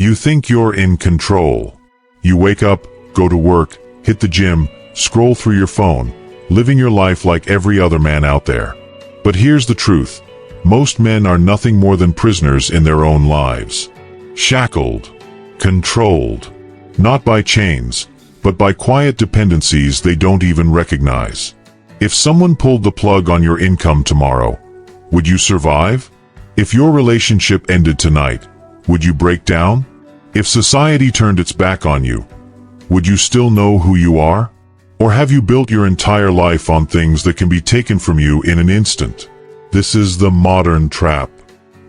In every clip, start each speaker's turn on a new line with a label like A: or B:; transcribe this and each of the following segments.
A: You think you're in control. You wake up, go to work, hit the gym, scroll through your phone, living your life like every other man out there. But here's the truth. Most men are nothing more than prisoners in their own lives. Shackled, controlled, not by chains, but by quiet dependencies they don't even recognize. If someone pulled the plug on your income tomorrow, would you survive? If your relationship ended tonight, would you break down? If society turned its back on you, would you still know who you are? Or have you built your entire life on things that can be taken from you in an instant? This is the modern trap.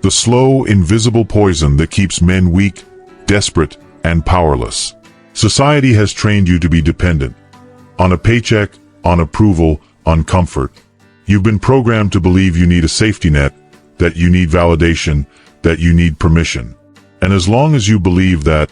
A: The slow, invisible poison that keeps men weak, desperate, and powerless. Society has trained you to be dependent. On a paycheck, on approval, on comfort. You've been programmed to believe you need a safety net, that you need validation, that you need permission. And as long as you believe that,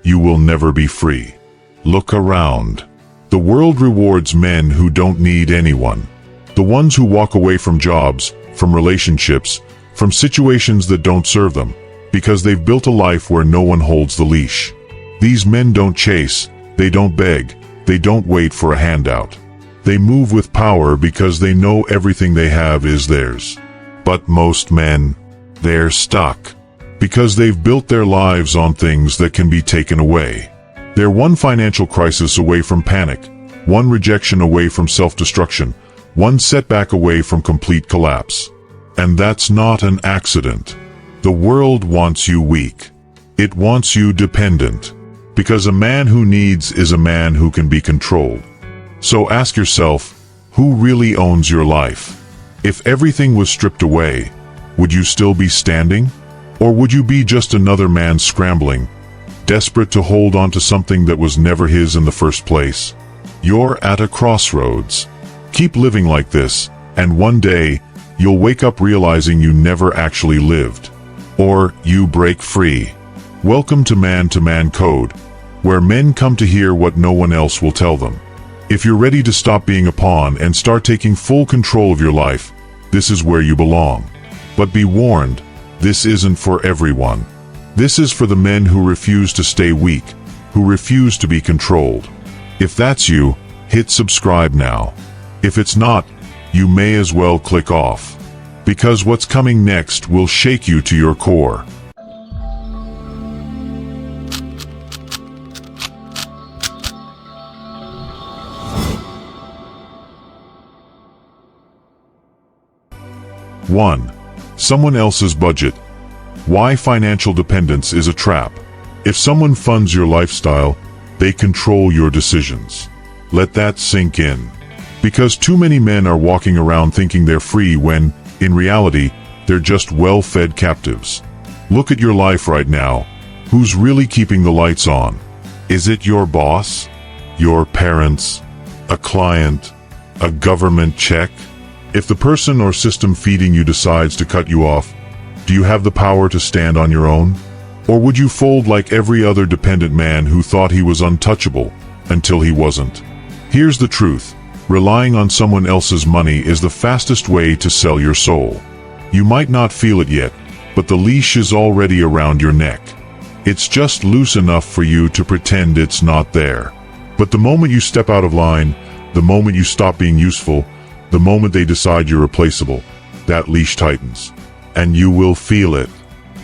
A: you will never be free. Look around. The world rewards men who don't need anyone. The ones who walk away from jobs, from relationships, from situations that don't serve them, because they've built a life where no one holds the leash. These men don't chase, they don't beg, they don't wait for a handout. They move with power because they know everything they have is theirs. But most men, they're stuck. Because they've built their lives on things that can be taken away. They're one financial crisis away from panic, one rejection away from self-destruction, one setback away from complete collapse. And that's not an accident. The world wants you weak. It wants you dependent. Because a man who needs is a man who can be controlled. So ask yourself, who really owns your life? If everything was stripped away, would you still be standing? Or would you be just another man scrambling, desperate to hold on to something that was never his in the first place? You're at a crossroads. Keep living like this, and one day, you'll wake up realizing you never actually lived. Or you break free. Welcome to Man Code, where men come to hear what no one else will tell them. If you're ready to stop being a pawn and start taking full control of your life, this is where you belong. But be warned, this isn't for everyone. This is for the men who refuse to stay weak, who refuse to be controlled. If that's you, hit subscribe now. If it's not, you may as well click off. Because what's coming next will shake you to your core. One, someone else's budget. Why financial dependence is a trap. If someone funds your lifestyle, they control your decisions. Let that sink in. Because too many men are walking around thinking they're free when, in reality, they're just well-fed captives. Look at your life right now. Who's really keeping the lights on? Is it your boss? Your parents? A client? A government check? If the person or system feeding you decides to cut you off, do you have the power to stand on your own? Or would you fold like every other dependent man who thought he was untouchable until he wasn't? Here's the truth. Relying on someone else's money is the fastest way to sell your soul. You might not feel it yet, but the leash is already around your neck. It's just loose enough for you to pretend it's not there. But the moment you step out of line, the moment you stop being useful, the moment they decide you're replaceable, that leash tightens. And you will feel it.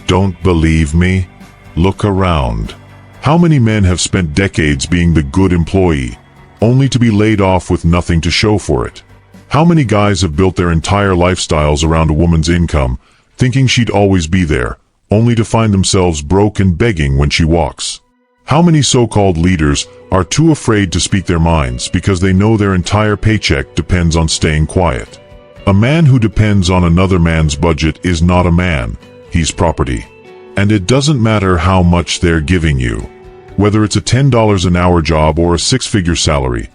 A: Don't believe me? Look around. How many men have spent decades being the good employee, only to be laid off with nothing to show for it? How many guys have built their entire lifestyles around a woman's income, thinking she'd always be there, only to find themselves broke and begging when she walks? How many so-called leaders are too afraid to speak their minds because they know their entire paycheck depends on staying quiet? A man who depends on another man's budget is not a man, he's property. And it doesn't matter how much they're giving you. Whether it's a $10 an hour job or a six-figure salary,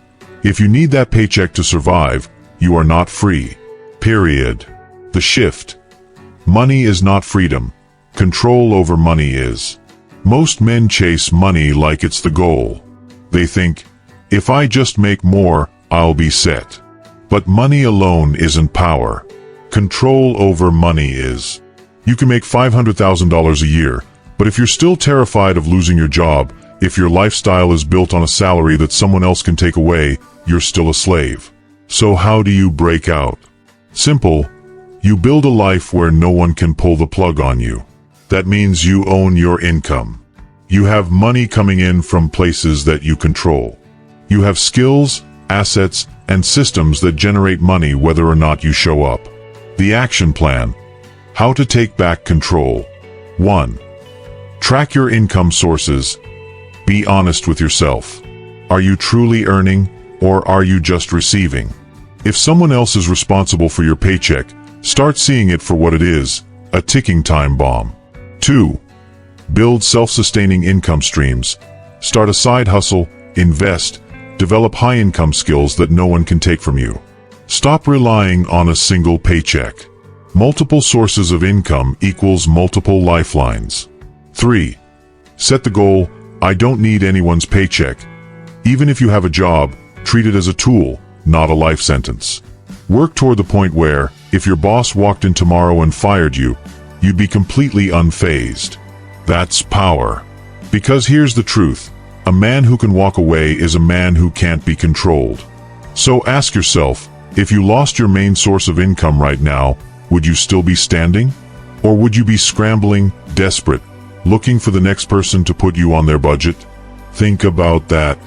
A: if you need that paycheck to survive, you are not free. Period. The shift. Money is not freedom. Control over money is. Most men chase money like it's the goal. They think, if I just make more, I'll be set. But money alone isn't power. Control over money is. You can make $500,000 a year, But if you're still terrified of losing your job, if your lifestyle is built on a salary that someone else can take away, you're still a slave. So how do you break out? Simple. You build a life where no one can pull the plug on you. That means you own your income. You have money coming in from places that you control. You have skills, assets, and systems that generate money whether or not you show up. The action plan. How to take back control. 1. Track your income sources. Be honest with yourself. Are you truly earning, or are you just receiving? If someone else is responsible for your paycheck, start seeing it for what it is, a ticking time bomb. 2. Build self-sustaining income streams. Start a side hustle, invest, develop high-income skills that no one can take from you. Stop relying on a single paycheck. Multiple sources of income equals multiple lifelines. 3. Set the goal, I don't need anyone's paycheck. Even if you have a job, treat it as a tool, not a life sentence. Work toward the point where, if your boss walked in tomorrow and fired you, you'd be completely unfazed. That's power. Because here's the truth. A man who can walk away is a man who can't be controlled. So ask yourself, if you lost your main source of income right now, would you still be standing? Or would you be scrambling, desperate, looking for the next person to put you on their budget? Think about that.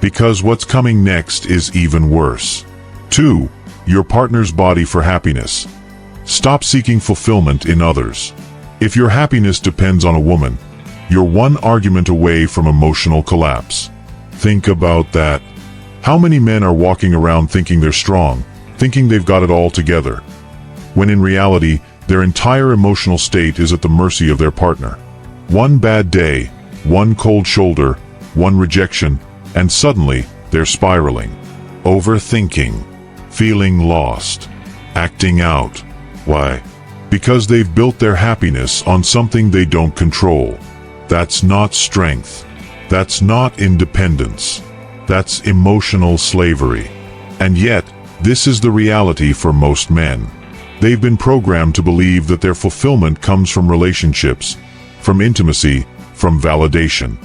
A: Because what's coming next is even worse. 2. Your partner's body for happiness. Stop seeking fulfillment in others. If your happiness depends on a woman, you're one argument away from emotional collapse. Think about that. How many men are walking around thinking they're strong, thinking they've got it all together, when in reality, their entire emotional state is at the mercy of their partner? One bad day, one cold shoulder, one rejection, and suddenly, they're spiraling. Overthinking, feeling lost, acting out. Why? Because they've built their happiness on something they don't control. That's not strength. That's not independence. That's emotional slavery. And yet, this is the reality for most men. They've been programmed to believe that their fulfillment comes from relationships, from intimacy, from validation.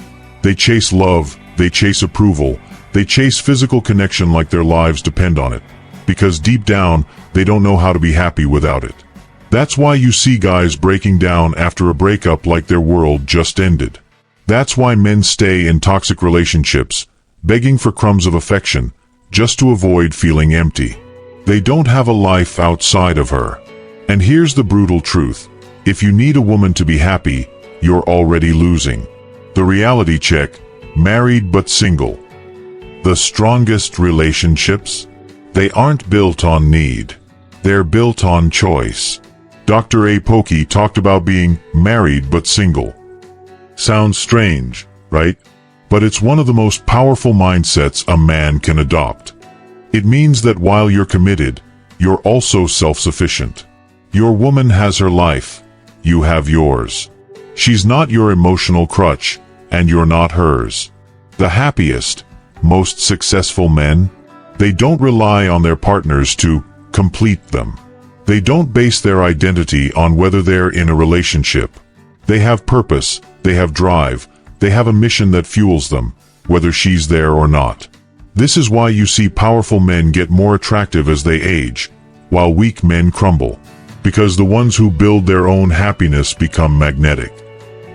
A: They chase love, they chase approval, they chase physical connection like their lives depend on it, because deep down, they don't know how to be happy without it. That's why you see guys breaking down after a breakup like their world just ended. That's why men stay in toxic relationships, begging for crumbs of affection, just to avoid feeling empty. They don't have a life outside of her. And here's the brutal truth. If you need a woman to be happy, you're already losing. The reality check, married but single. The strongest relationships? They aren't built on need. They're built on choice. Dr. A. Pokey talked about being married but single. Sounds strange, right? But it's one of the most powerful mindsets a man can adopt. It means that while you're committed, you're also self-sufficient. Your woman has her life. You have yours. She's not your emotional crutch, and you're not hers. The happiest, most successful men, they don't rely on their partners to complete them. They don't base their identity on whether they're in a relationship. They have purpose, they have drive, they have a mission that fuels them, whether she's there or not. This is why you see powerful men get more attractive as they age, while weak men crumble. Because the ones who build their own happiness become magnetic.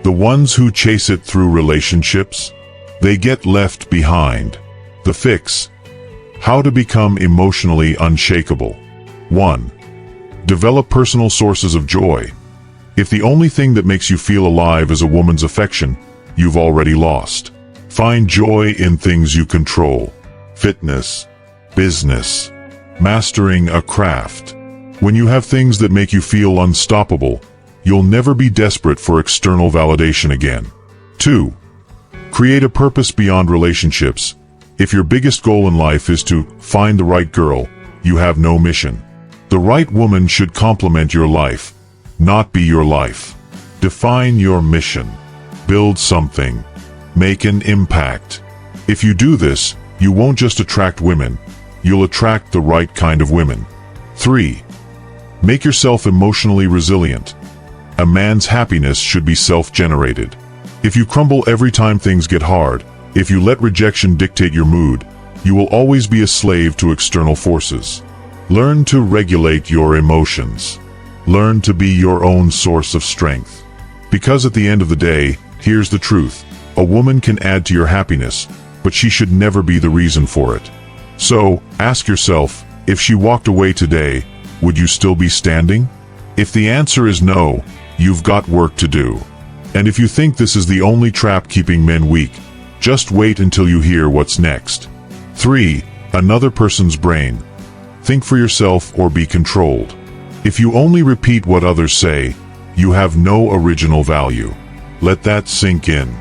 A: The ones who chase it through relationships, they get left behind. The fix. How to become emotionally unshakable. 1. Develop personal sources of joy. If the only thing that makes you feel alive is a woman's affection, you've already lost. Find joy in things you control. Fitness, business, mastering a craft. When you have things that make you feel unstoppable, you'll never be desperate for external validation again. 2. Create a purpose beyond relationships. If your biggest goal in life is to find the right girl, you have no mission. The right woman should complement your life, not be your life. Define your mission. Build something. Make an impact. If you do this, you won't just attract women, you'll attract the right kind of women. 3. Make yourself emotionally resilient. A man's happiness should be self-generated. If you crumble every time things get hard, if you let rejection dictate your mood, you will always be a slave to external forces. Learn to regulate your emotions. Learn to be your own source of strength. Because at the end of the day, here's the truth. A woman can add to your happiness, but she should never be the reason for it. So, ask yourself, if she walked away today, would you still be standing? If the answer is no, you've got work to do. And if you think this is the only trap keeping men weak, just wait until you hear what's next. 3. Another person's brain. Think for yourself or be controlled. If you only repeat what others say, you have no original value. Let that sink in.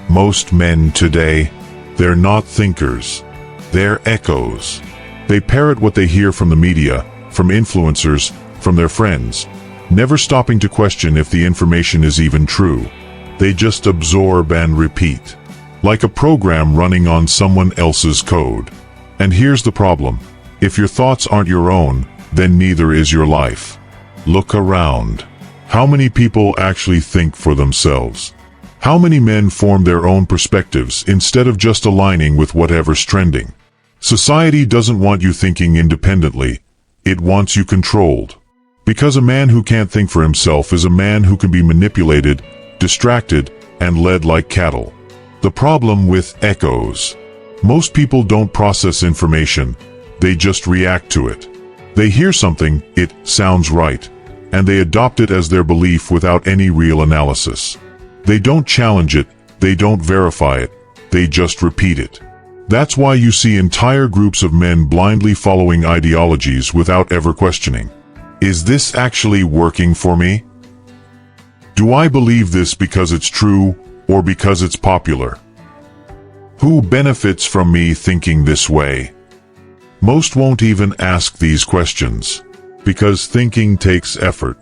A: Most men today, they're not thinkers. They're echoes. They parrot what they hear from the media, from influencers, from their friends, never stopping to question if the information is even true. They just absorb and repeat, like a program running on someone else's code. And here's the problem. If your thoughts aren't your own, then neither is your life. Look around. How many people actually think for themselves? How many men form their own perspectives instead of just aligning with whatever's trending? Society doesn't want you thinking independently. It wants you controlled. Because a man who can't think for himself is a man who can be manipulated, distracted, and led like cattle. The problem with echoes. Most people don't process information. They just react to it. They hear something, it sounds right, and they adopt it as their belief without any real analysis. They don't challenge it, they don't verify it, they just repeat it. That's why you see entire groups of men blindly following ideologies without ever questioning. Is this actually working for me? Do I believe this because it's true or because it's popular? Who benefits from me thinking this way? Most won't even ask these questions, because thinking takes effort.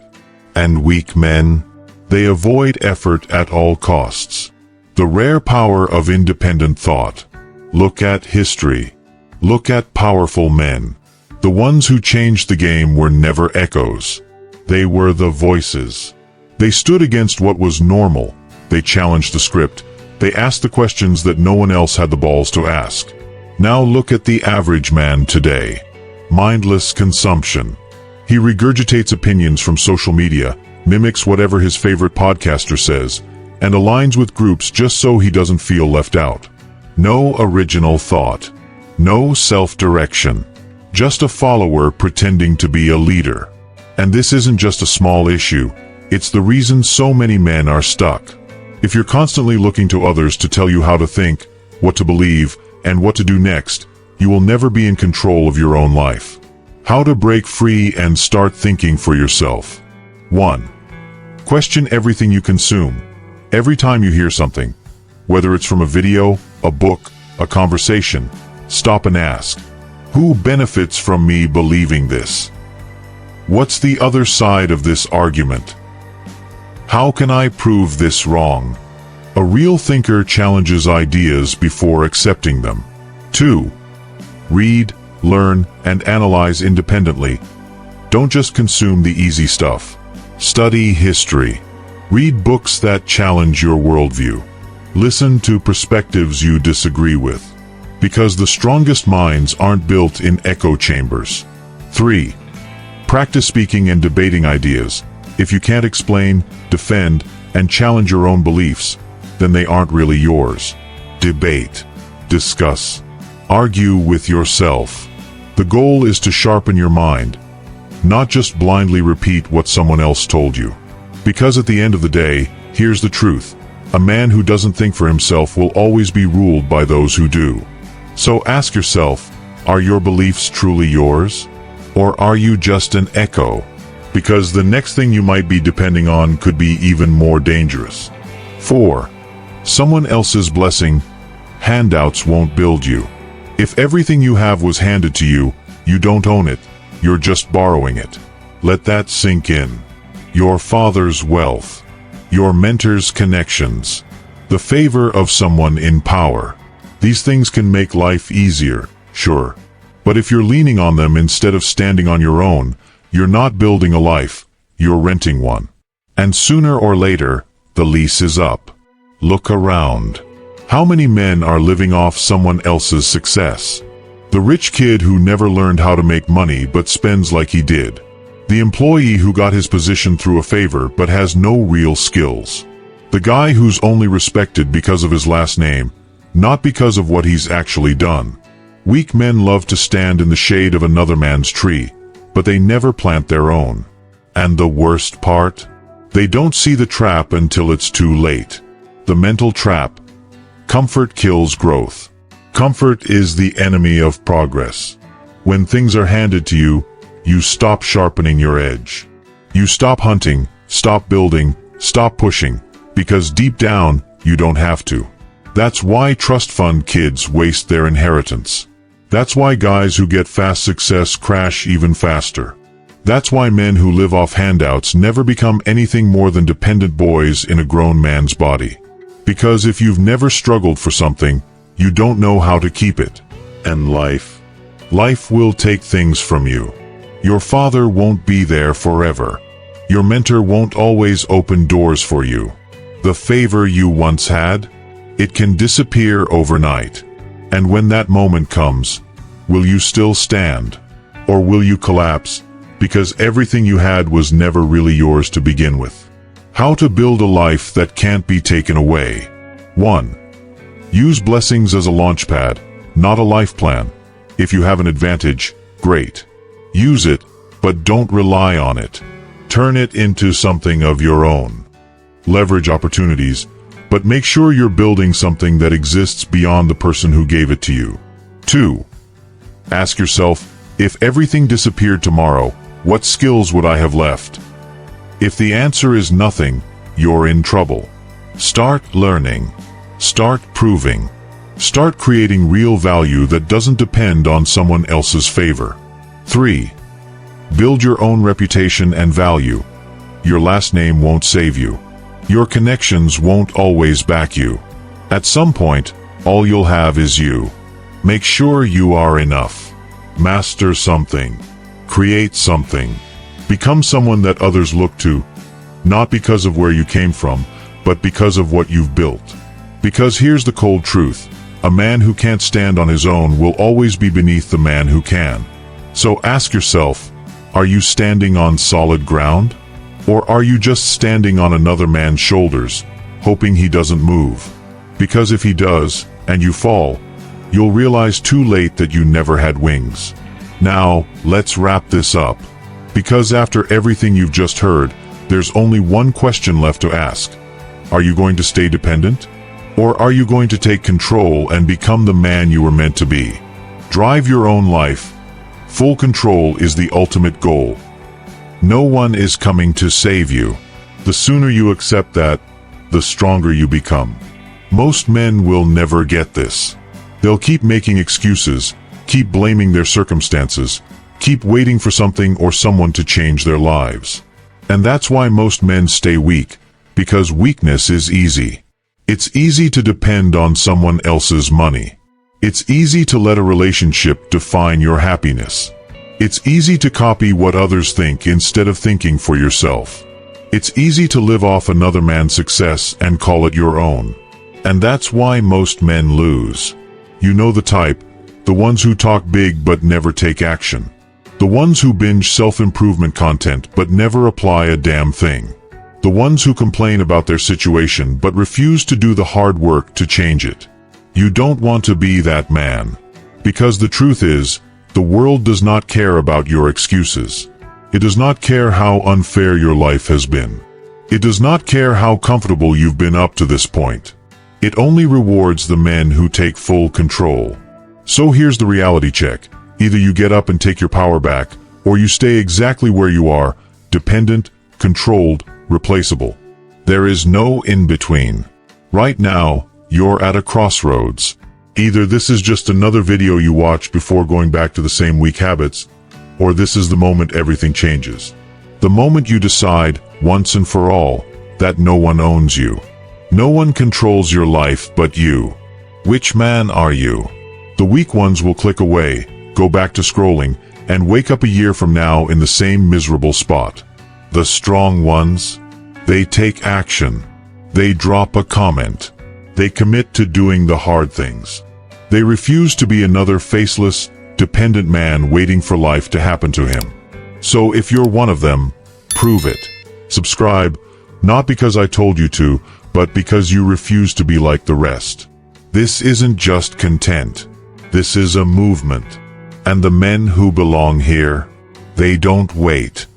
A: And weak men, they avoid effort at all costs. The rare power of independent thought. Look at history. Look at powerful men. The ones who changed the game were never echoes. They were the voices. They stood against what was normal. They challenged the script. They asked the questions that no one else had the balls to ask. Now look at the average man today. Mindless consumption. He regurgitates opinions from social media, mimics whatever his favorite podcaster says, and aligns with groups just so he doesn't feel left out. No original thought. No self-direction. Just a follower pretending to be a leader. And this isn't just a small issue. It's the reason so many men are stuck. If you're constantly looking to others to tell you how to think, what to believe, and what to do next, you will never be in control of your own life. How to break free and start thinking for yourself. 1. Question everything you consume. Every time you hear something, whether it's from a video, a book, a conversation, stop and ask, who benefits from me believing this? What's the other side of this argument? How can I prove this wrong? A real thinker challenges ideas before accepting them. 2. Read, learn, and analyze independently. Don't just consume the easy stuff. Study history. Read books that challenge your worldview. Listen to perspectives you disagree with. Because the strongest minds aren't built in echo chambers. 3. Practice speaking and debating ideas. If you can't explain, defend, and challenge your own beliefs, then they aren't really yours. Debate. Discuss. Argue with yourself. The goal is to sharpen your mind, not just blindly repeat what someone else told you. Because at the end of the day, here's the truth. A man who doesn't think for himself will always be ruled by those who do. So ask yourself, are your beliefs truly yours? Or are you just an echo? Because the next thing you might be depending on could be even more dangerous. 4. Someone else's blessing. Handouts won't build you. If everything you have was handed to you, you don't own it, you're just borrowing it. Let that sink in. Your father's wealth. Your mentor's connections. The favor of someone in power. These things can make life easier, sure. But if you're leaning on them instead of standing on your own, you're not building a life, you're renting one. And sooner or later, the lease is up. Look around. How many men are living off someone else's success? The rich kid who never learned how to make money but spends like he did. The employee who got his position through a favor but has no real skills. The guy who's only respected because of his last name, not because of what he's actually done. Weak men love to stand in the shade of another man's tree, but they never plant their own. And the worst part? They don't see the trap until it's too late. The mental trap. Comfort kills growth. Comfort is the enemy of progress. When things are handed to you, you stop sharpening your edge. You stop hunting, stop building, stop pushing, because deep down, you don't have to. That's why trust fund kids waste their inheritance. That's why guys who get fast success crash even faster. That's why men who live off handouts never become anything more than dependent boys in a grown man's body. Because if you've never struggled for something, you don't know how to keep it. And life will take things from you. Your father won't be there forever. Your mentor won't always open doors for you. The favor you once had, it can disappear overnight. And when that moment comes, will you still stand? Or will you collapse? Because everything you had was never really yours to begin with. How to build a life that can't be taken away. 1. Use blessings as a launchpad, not a life plan. If you have an advantage, great. Use it, but don't rely on it. Turn it into something of your own. Leverage opportunities, but make sure you're building something that exists beyond the person who gave it to you. 2. Ask yourself, if everything disappeared tomorrow, what skills would I have left? If the answer is nothing, you're in trouble. Start learning. Start proving. Start creating real value that doesn't depend on someone else's favor. 3. Build your own reputation and value. Your last name won't save you. Your connections won't always back you. At some point, all you'll have is you. Make sure you are enough. Master something. Create something. Become someone that others look to, not because of where you came from, but because of what you've built. Because here's the cold truth. A man who can't stand on his own will always be beneath the man who can. So ask yourself, are you standing on solid ground? Or are you just standing on another man's shoulders, hoping he doesn't move? Because if he does, and you fall, you'll realize too late that you never had wings. Now, let's wrap this up. Because after everything you've just heard, there's only one question left to ask. Are you going to stay dependent? Or are you going to take control and become the man you were meant to be? Drive your own life. Full control is the ultimate goal. No one is coming to save you. The sooner you accept that, the stronger you become. Most men will never get this. They'll keep making excuses, keep blaming their circumstances, keep waiting for something or someone to change their lives. And that's why most men stay weak, because weakness is easy. It's easy to depend on someone else's money. It's easy to let a relationship define your happiness. It's easy to copy what others think instead of thinking for yourself. It's easy to live off another man's success and call it your own. And that's why most men lose. You know the type, the ones who talk big but never take action. The ones who binge self-improvement content but never apply a damn thing. The ones who complain about their situation but refuse to do the hard work to change it. You don't want to be that man. Because the truth is, the world does not care about your excuses. It does not care how unfair your life has been. It does not care how comfortable you've been up to this point. It only rewards the men who take full control. So here's the reality check. Either you get up and take your power back, or you stay exactly where you are, dependent, controlled, replaceable. There is no in-between. Right now, you're at a crossroads. Either this is just another video you watch before going back to the same weak habits, or this is the moment everything changes. The moment you decide, once and for all, that no one owns you. No one controls your life but you. Which man are you? The weak ones will click away, go back to scrolling, and wake up a year from now in the same miserable spot. The strong ones, they take action. They drop a comment. They commit to doing the hard things. They refuse to be another faceless, dependent man waiting for life to happen to him. So if you're one of them, prove it. Subscribe, not because I told you to, but because you refuse to be like the rest. This isn't just content. This is a movement. And the men who belong here, they don't wait.